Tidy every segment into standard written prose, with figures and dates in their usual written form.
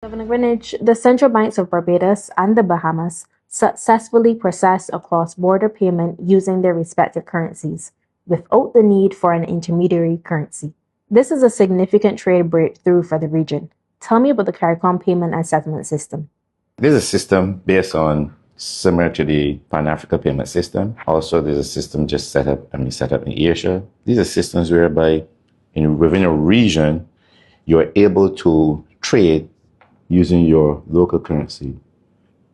Governor Greenwich, the central banks of Barbados and the Bahamas successfully process a cross-border payment using their respective currencies, without the need for an intermediary currency. This is a significant trade breakthrough for the region. Tell me about the CARICOM payment and settlement system. This is a system based on similar to the Pan-African payment system. Also, there's a system just set up in Asia. These are systems whereby within a region, you're able to trade using your local currency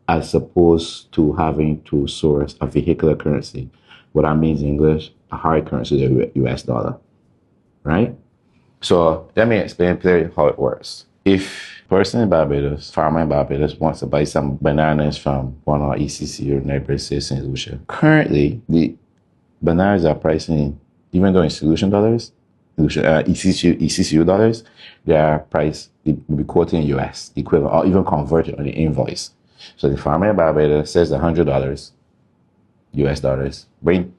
as opposed to having to source a vehicular currency. What that means in English, a hard currency, the US dollar, right? So let me explain clearly how it works. If a person in Barbados, farmer in Barbados, wants to buy some bananas from one of our ECC or neighbors, say St. Lucia, currently the bananas are pricing, even though in solution dollars, ECCU dollars, they are priced, they will be quoting US equivalent or even converted on the invoice. So the farmer in Barbados says $100 US dollars, bring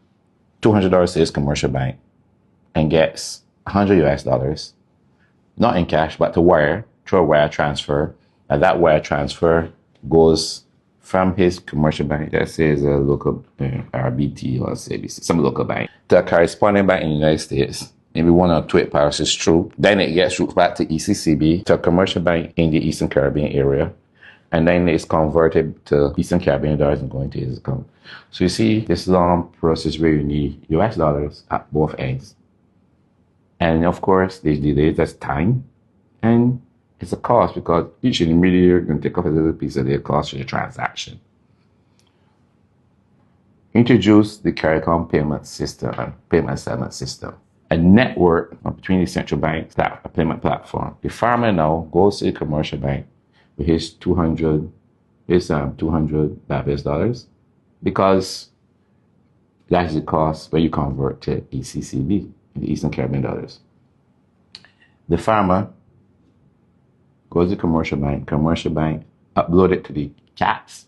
$200 to his commercial bank and gets $100 US dollars, not in cash, but to wire, through a wire transfer. And that wire transfer goes from his commercial bank, let's say is a local RBT or CBC, some local bank, to a corresponding bank in the United States. Maybe one or two it passes through. Then it gets route back to ECCB, to a commercial bank in the Eastern Caribbean area. And then it's converted to Eastern Caribbean dollars and going to his account. So you see this long process where you need US dollars at both ends. And of course, there's delays, that's time. And it's a cost because each intermediary can take off a little piece of their cost for the transaction. Introduce the CARICOM payment system and payment settlement system. A network between the central banks, that a payment platform. The farmer now goes to the commercial bank with his 200 Barbados dollars, because that's the cost when you convert to ECCB, the Eastern Caribbean dollars. The farmer goes to the commercial bank upload it to the CATS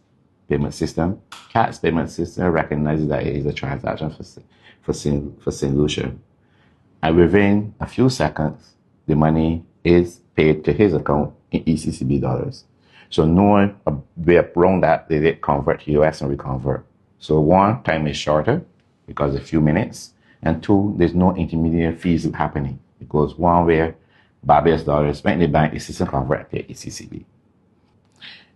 payment system. CATS payment system recognizes that it is a transaction for St. Lucia. And within a few seconds, the money is paid to his account in ECCB dollars. So knowing a way around that, they did convert to US and reconvert. So one, time is shorter because a few minutes. And two, there's no intermediate fees happening. It goes one way, Barbados dollars, went in the bank, the system convert to ECCB.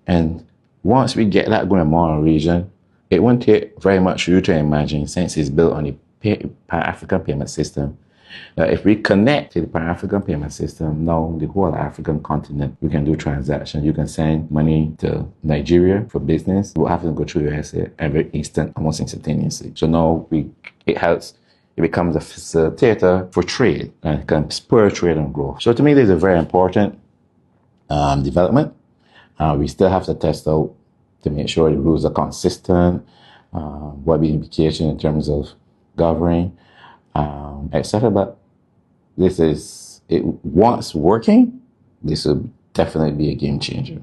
And once we get that going more in the region, it won't take very much for you to imagine, since it's built on the Pan-African payment system. If we connect to the Pan-African payment system, now the whole African continent, we can do transactions. You can send money to Nigeria for business. We'll have to go through USA every instant, almost instantaneously. So now it becomes a facilitator for trade, and it can spur trade and growth. So to me, this is a very important development. We still have to test out to make sure the rules are consistent, what the implication in terms of governing, etc. But once working, this will definitely be a game changer.